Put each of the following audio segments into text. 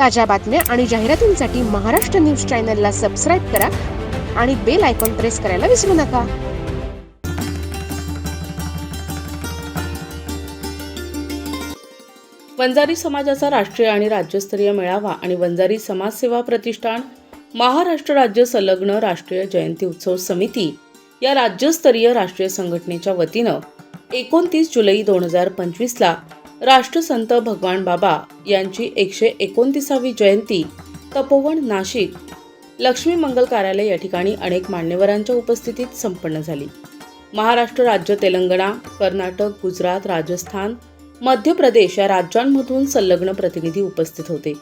ताज्या बातम्या आणि जाहिरातींसाठी महाराष्ट्र न्यूज चॅनलला सबस्क्राईब करा आणि बेल आयकॉन प्रेस करायला विसरू नका। वंजारी समाजाचा राष्ट्रीय आणि राज्यस्तरीय मेळावा आणि वंजारी समाजसेवा प्रतिष्ठान महाराष्ट्र राज्य संलग्न राष्ट्रीय जयंती उत्सव समिती या राज्यस्तरीय राष्ट्रीय संघटनेच्या वतीनं 29 जुलै 2025 ला राष्ट्रसंत भगवान बाबा यांची 129वी जयंती तपोवन नाशिक लक्ष्मी मंगल कार्यालय या ठिकाणी अनेक मान्यवरांच्या उपस्थितीत संपन्न झाली। महाराष्ट्र राज्य, तेलंगणा, कर्नाटक, गुजरात, राजस्थान, मध्य प्रदेश या राज्यांमधून संलग्न प्रतिनिधी उपस्थित होते।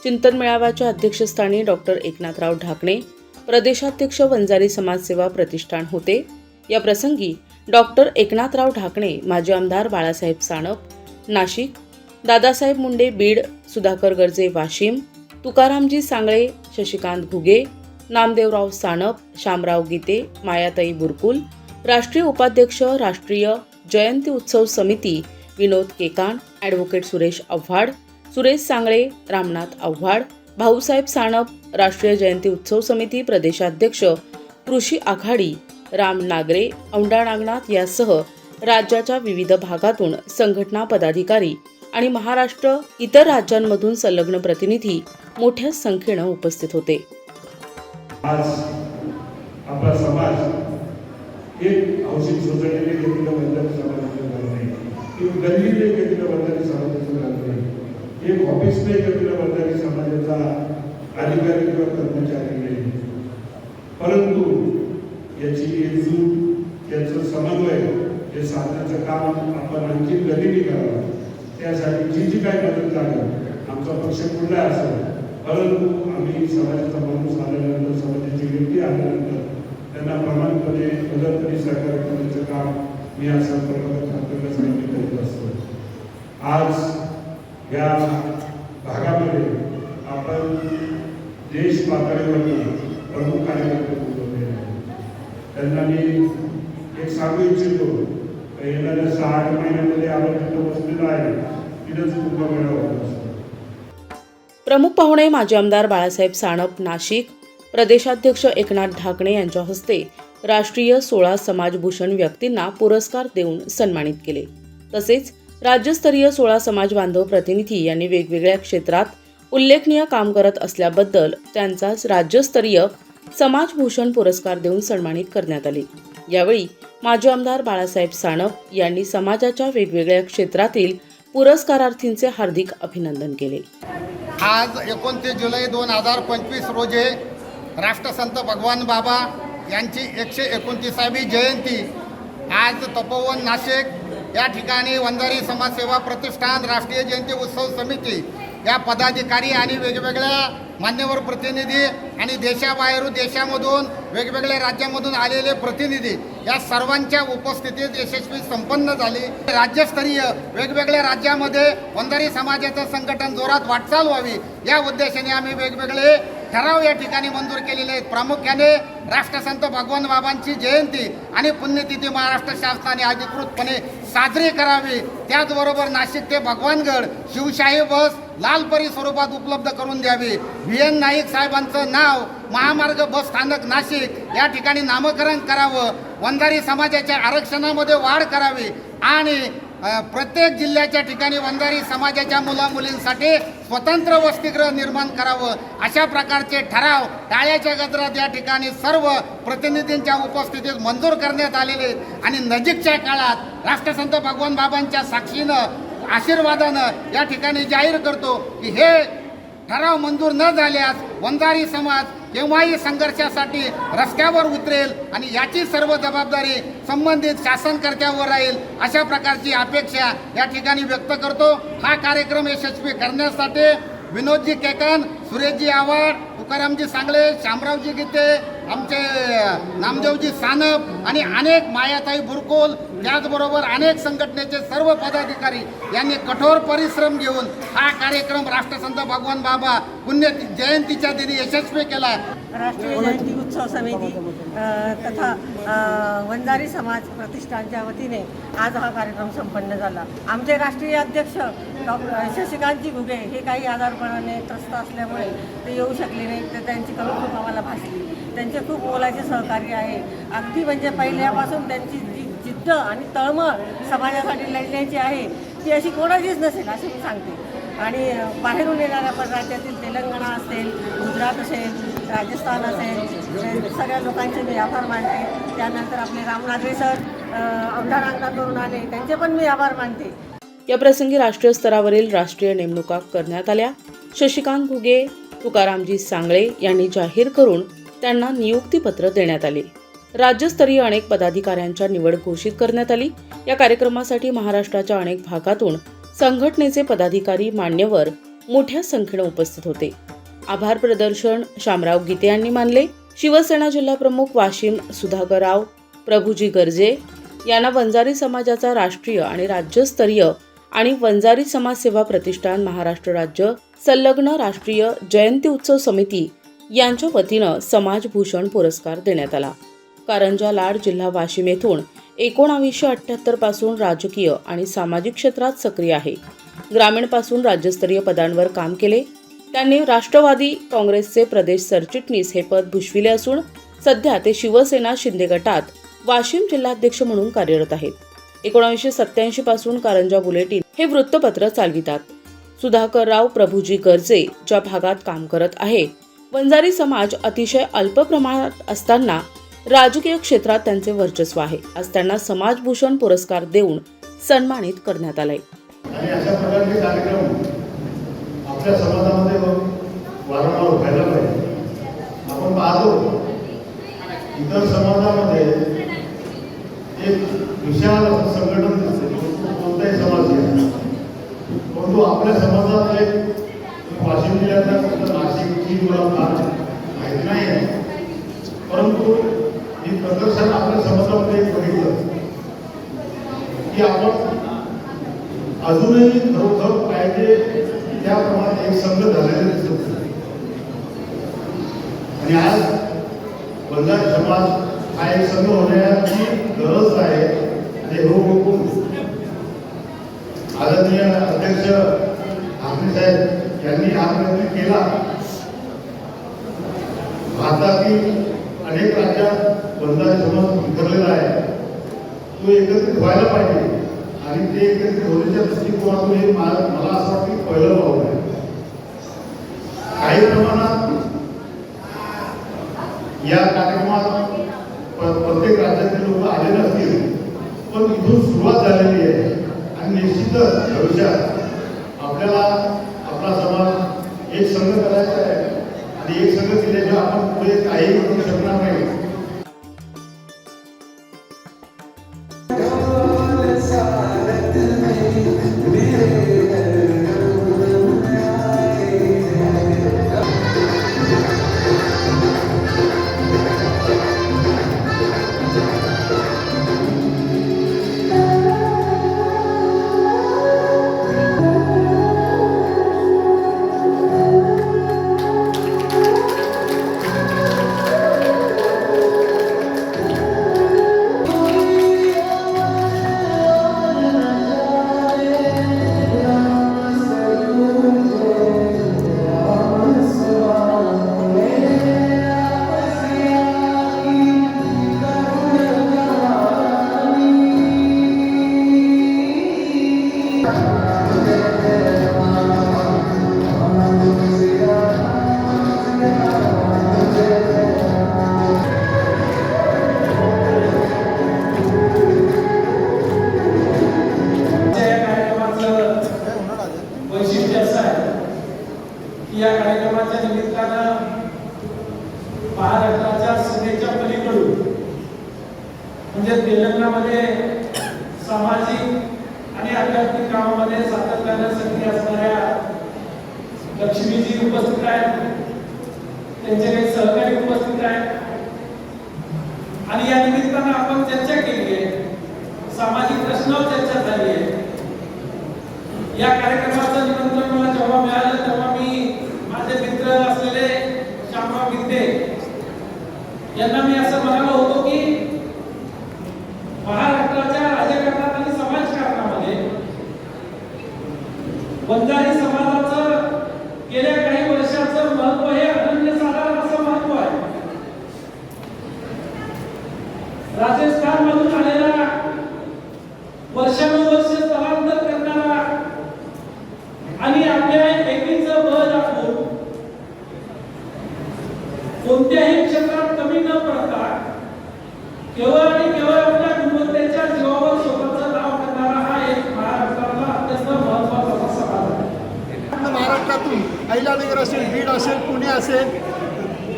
चिंतन मेळाव्याच्या अध्यक्षस्थानी डॉक्टर एकनाथराव ढाकणे, प्रदेशाध्यक्ष वंजारी समाजसेवा प्रतिष्ठान होते। या प्रसंगी डॉक्टर एकनाथराव ढाकणे, माजी आमदार बाळासाहेब सानप नाशिक, दादासाहेब मुंडे बीड, सुधाकर गर्जे वाशिम, तुकारामजी सांगळे, शशिकांत घुगे, नामदेवराव सानप, शामराव गीते, मायाताई बुरकुल, राष्ट्रीय उपाध्यक्ष राष्ट्रीय जयंती उत्सव समिती विनोद केकान, ॲडव्होकेट सुरेश आव्हाड, सुरेश सांगळे, रामनाथ आव्हाड, भाऊसाहेब सानप, राष्ट्रीय जयंती उत्सव समिती प्रदेशाध्यक्ष कृषी आघाडी राम नागरे, औंढा नागनाथ यासह राज्याच्या विविध भागातून संघटना पदाधिकारी आणि महाराष्ट्र इतर राज्यांमधून संलग्न प्रतिनिधी मोठ्या संख्येने उपस्थित होते। आज आपला समाज एक हाऊसिंग सोसायटीने घेतलेलं वंजारी समाजाचं घर नाही, किंवा गल्लीने घेतलेलं वंजारी समाजाचं घर नाही, एक ऑफिसने घेतलेलं वंजारी समाजाचा अधिकारी किंवा कर्मचारी नाही, परंतु याची एकजूट, याचं समन्वय हे साधण्याचं काम आपण आणखी गतीने करावं। त्यासाठी जी काही मदत लागेल, आमचा पक्ष कुठला असेल, परंतु आम्ही समाजाचा माणूस आल्यानंतर, समाजाची व्यक्ती आल्यानंतर त्यांना प्रमाणपणे मदतनी सहकार्य करण्याचं काम मी असं कर्तव्यासाठी करीत असतो। आज या भागामध्ये आपण देश पातळीवरती प्रमुख कार्यकर्ते बोलवले आहेत, त्यांना मी एक सांगू इच्छितो, येणाऱ्या 6-8 महिन्यामध्ये आपण तिथं बसलेलं आहे, तिथंच कुंभमेळा होत असतो। प्रमुख पाहुणे माजी आमदार बाळासाहेब सानप नाशिक, प्रदेशाध्यक्ष एकनाथ ढाकणे यांच्या हस्ते राष्ट्रीय 16 समाजभूषण व्यक्तींना पुरस्कार देऊन सन्मानित केले। तसेच राज्यस्तरीय 16 समाज बांधव प्रतिनिधी यांनी वेगवेगळ्या क्षेत्रात उल्लेखनीय काम करत असल्याबद्दल त्यांचा राज्यस्तरीय समाजभूषण पुरस्कार देऊन सन्मानित करण्यात आले। यावेळी माजी आमदार बाळासाहेब सानप यांनी समाजाच्या वेगवेगळ्या क्षेत्रातील पुरस्कारार्थींचे हार्दिक अभिनंदन केले। आज 29 जुलै 2025 रोजी राष्ट्रसंत भगवान बाबा यांची 129वी जयंती आज तपोवन नाशिक या ठिकाणी वंजारी समाजसेवा प्रतिष्ठान राष्ट्रीय जयंती उत्सव समिती या पदाधिकारी आणि वेगवेगळ्या मान्यवर प्रतिनिधी आणि देशाबाहेरून देशामधून वेगवेगळ्या राज्यामधून आलेले प्रतिनिधी या सर्वांच्या उपस्थितीत यशस्वी संपन्न झाली। राज्यस्तरीय वेगवेगळ्या राज्यामध्ये वंजारी समाजाचं संघटन जोरात वाटचाल व्हावी या उद्देशाने आम्ही वेगवेगळे ठराव या ठिकाणी मंजूर केलेले आहेत। प्रामुख्याने राष्ट्रसंत भगवान बाबांची जयंती आणि पुण्यतिथी महाराष्ट्र शासनाने अधिकृतपणे साजरी करावी। त्याचबरोबर नाशिक ते भगवानगड शिवशाही बस लालपरी स्वरूपात उपलब्ध करून द्यावी। VN नाईक साहेबांचं नाव महामार्ग बस स्थानक नाशिक या ठिकाणी नामकरण करावं। वंजारी समाजाच्या आरक्षणामध्ये वाढ करावी आणि प्रत्येक जिल्ह्याच्या ठिकाणी वंजारी समाजाच्या मुलामुलींसाठी स्वतंत्र वसतिगृह निर्माण करावं। अशा प्रकारचे ठराव टाळ्याच्या गजरात या ठिकाणी सर्व प्रतिनिधींच्या उपस्थितीत मंजूर करण्यात आलेले आणि नजीकच्या काळात राष्ट्रसंत भगवान बाबांच्या साक्षीनं आशीर्वादानं या ठिकाणी जाहीर करतो की हे ठराव मंजूर न झाल्यास वंजारी समाज केव्हाही संघर्षासाठी रस्त्यावर उतरेल आणि याची सर्व जबाबदारी संबंधित शासनकर्त्यावर राहील अशा प्रकारची अपेक्षा या ठिकाणी व्यक्त करतो। हा कार्यक्रम यशस्वी करण्यासाठी विनोदजी केकान, सुरेशजी आव्हाड, तुकारामजी सांगळे, शामरावजी गीते, आमचे नामदेवजी सानप आणि अनेक मायाताई बुरकुल त्याचबरोबर अनेक संघटनेचे सर्व पदाधिकारी यांनी कठोर परिश्रम घेऊन हा कार्यक्रम राष्ट्रसंत भगवान बाबा पुण्य जयंतीच्या दिनी यशस्वी केला। राष्ट्रीय जयंती उत्सव समिती तथा वंजारी समाज प्रतिष्ठानच्या वतीने आज हा कार्यक्रम संपन्न झाला। आमचे राष्ट्रीय अध्यक्ष शशिकांतजी घुगे हे काही आजारपणाने त्रस्त असल्यामुळे ते येऊ शकले नाही, तर त्यांची कमी खूप आम्हाला भासली. त्यांचे खूप मोलाचे सहकार्य आहे. अगदी म्हणजे पहिल्यापासून त्यांची जी जिद्द आणि तळमळ समाजासाठी लढण्याची आहे ती अशी कोणाचीच नसेल असे मी सांगते. आणि बाहेरून येणाऱ्या राज्यातील तेलंगणा असेल, गुजरात असेल, राजस्थान असेल, सगळ्या लोकांचे मी आभार मानते. त्यानंतर आपले रामनागरे सर औंढा नागनाथवरून आले, त्यांचे पण मी आभार मानते. या प्रसंगी राष्ट्रीय स्तरावरील राष्ट्रीय नेमणुका करण्यात आल्या. शशिकांत घुगे, तुकारामजी सांगळे यांनी जाहीर करून त्यांना नियुक्तीपत्र देण्यात आले. राज्यस्तरीय अनेक पदाधिकाऱ्यांच्या निवड घोषित करण्यात आली. या कार्यक्रमासाठी महाराष्ट्राच्या अनेक भागातून संघटनेचे पदाधिकारी, मान्यवर मोठ्या संख्येने उपस्थित होते. आभार प्रदर्शन शामराव गीते यांनी मानले. शिवसेना जिल्हाप्रमुख वाशिम सुधाकरराव प्रभूजी गर्जे यांना वंजारी समाजाचा राष्ट्रीय आणि राज्यस्तरीय आणि वंजारी समाज सेवा प्रतिष्ठान महाराष्ट्र राज्य संलग्न राष्ट्रीय जयंती उत्सव समिती यांच्या वतीनं समाजभूषण पुरस्कार देण्यात आला. कारंजा लाड जिल्हा वाशिम येथून 1978 पासून राजकीय आणि सामाजिक क्षेत्रात सक्रिय आहे. ग्रामीणपासून राज्यस्तरीय पदांवर काम केले. त्यांनी राष्ट्रवादी काँग्रेसचे प्रदेश सरचिटणीस हे पद भूषविले असून सध्या ते शिवसेना शिंदे गटात वाशिम जिल्हाध्यक्ष म्हणून कार्यरत आहेत. 1987 पासून कारंजा बुलेटिन हे वृत्तपत्र चालवितात. सुधाकरराव प्रभूजी गर्जे ज्या भागात काम करत आहे, वंजारी समाज अतिशय अल्प प्रमाणात असताना राजकीय क्षेत्रात त्यांचे वर्चस्व आहे. आज त्यांना समाजभूषण पुरस्कार देऊन सन्मानित करण्यात आले. आणि अशा प्रकारचे कार्यक्रम आपल्या समाजामध्ये वारंवार व्हायला पाहिजे. आपण पाहतो इतर समाजामध्ये एक विशाल असं संघटन दिसते, कोणताही समाज घ्या, परंतु आपल्या समाजात एक वाशिम जिल्ह्यातल्या नाशिकची मला फार माहिती नाही आहे, परंतु ही प्रदर्शन आपल्या समाजामध्ये एक बघितलं की आपण अजूनही खरोखर पाहिजे त्याप्रमाणे एक संघ झालेले दिसत. आणि आज वंजारी समाज हा एक संघ होण्याची गरज आहे. हे बघून आदरणीय अध्यक्ष ठाकरे साहेब यांनी हा प्रयत्न केला. भारतातील अनेक राज्यात वंजारी समाज विखरलेला आहे, तो एकत्रित व्हायला पाहिजे. आणि ते एकत्रित होण्याच्या दृष्टिकोनातून हे मला असं वाटतं की पहिलं पाऊल आहे. काही प्रमाणात या कार्यक्रमात प्रत्येक राज्यातील लोक आले नसतील, पण इथून सुरुवात झालेली आहे. आणि निश्चितच भविष्यात आपल्याला आपला समाज एक संघ करायचा आहे. आणि एक संघ केल्याशिवाय आपण पुढे काही करू शकणार नाही. या कार्यक्रमाच्या निमित्तानं महाराष्ट्राच्या सीमेच्या पलीकडून म्हणजे तेलंगणामध्ये सामाजिक आणि आध्यात्मिक कामामध्ये सातत्याने सक्रिय असणाऱ्या लक्ष्मीजी उपस्थित आहेत, त्यांचे काही सहकारी उपस्थित आहेत. आणि या निमित्तानं आपण चर्चा केली आहे, सामाजिक प्रश्नावर चर्चा झाली आहे. या कार्यक्रमाचं निमंत्रण मला जेव्हा मिळालं तेव्हा मी माझे मित्र असलेले शामराव गीते यांना मी असं म्हणालो होतो की महाराष्ट्राच्या राजकारणात आणि समाजकारणामध्ये याचं महत्व हे अनन्यसाधारण असं महत्व आहे. राजस्थान मधून आलेला, वर्षानुवर्ष स्थलांतर करणारा आणि आपल्या एकीचं बळ दाखवून कोणत्याही क्षेत्रात कमी न पडता केवळ आणि केवळ आपल्या गुणवत्तेच्या जीवावर स्वतःचं नाव करणारा हा एक महाराष्ट्रातला अत्यंत महत्वाचा असा समाज आहे. महाराष्ट्रातून अहिलानगर असेल, बीड असेल, पुणे असेल,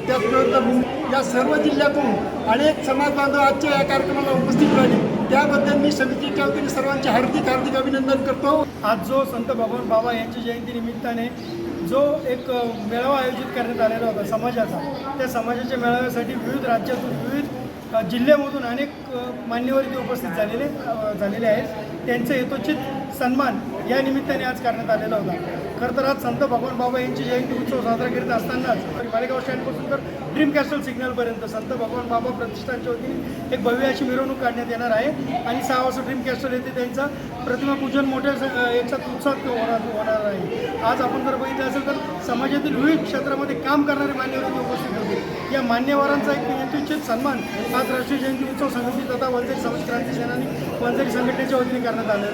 त्याचबरोबर या सर्व जिल्ह्यातून अनेक समाज बांधव आजच्या या कार्यक्रमाला उपस्थित राहिले. त्याबद्दल मी समितीच्या वतीने सर्वांचे हार्दिक हार्दिक अभिनंदन करतो. आज जो संत भगवान बाबा यांची जयंती निमित्ताने जो एक मेळावा आयोजित करण्यात आलेला होता समाजाचा, त्या समाजाच्या मेळाव्यासाठी विविध राज्यातून, विविध जिल्ह्यामधून अनेक मान्यवर इथे उपस्थित झालेले आहेत. त्यांचे यथोचित सन्मान या निमित्ताने आज करण्यात आलेला होता. खरं तर आज संत भगवान बाबा यांची जयंती उत्सव साजरा करीत असतानाच मालेगाव स्टँडपासून तर ड्रीम कॅस्टल सिग्नलपर्यंत संत भगवान बाबा प्रतिष्ठानच्या वतीने एक भव्य अशी मिरवणूक काढण्यात येणार आहे आणि 6 वाजता ड्रीम कॅस्टल येथे त्यांचा प्रतिमा पूजन मोठ्या याच्यात उत्साहात होणार आहे. आज आपण जर बघितलं असेल तर समाजातील विविध क्षेत्रामध्ये काम करणारे मान्यवर इथे उपस्थित होते. या मान्यवरांचा एक यथोचित सन्मान आज राष्ट्रीय जयंती उत्सव समिती तथा वंजारी समाज क्रांती सेनानी वंजारी संघटनेच्या वतीने करण्यात आलेला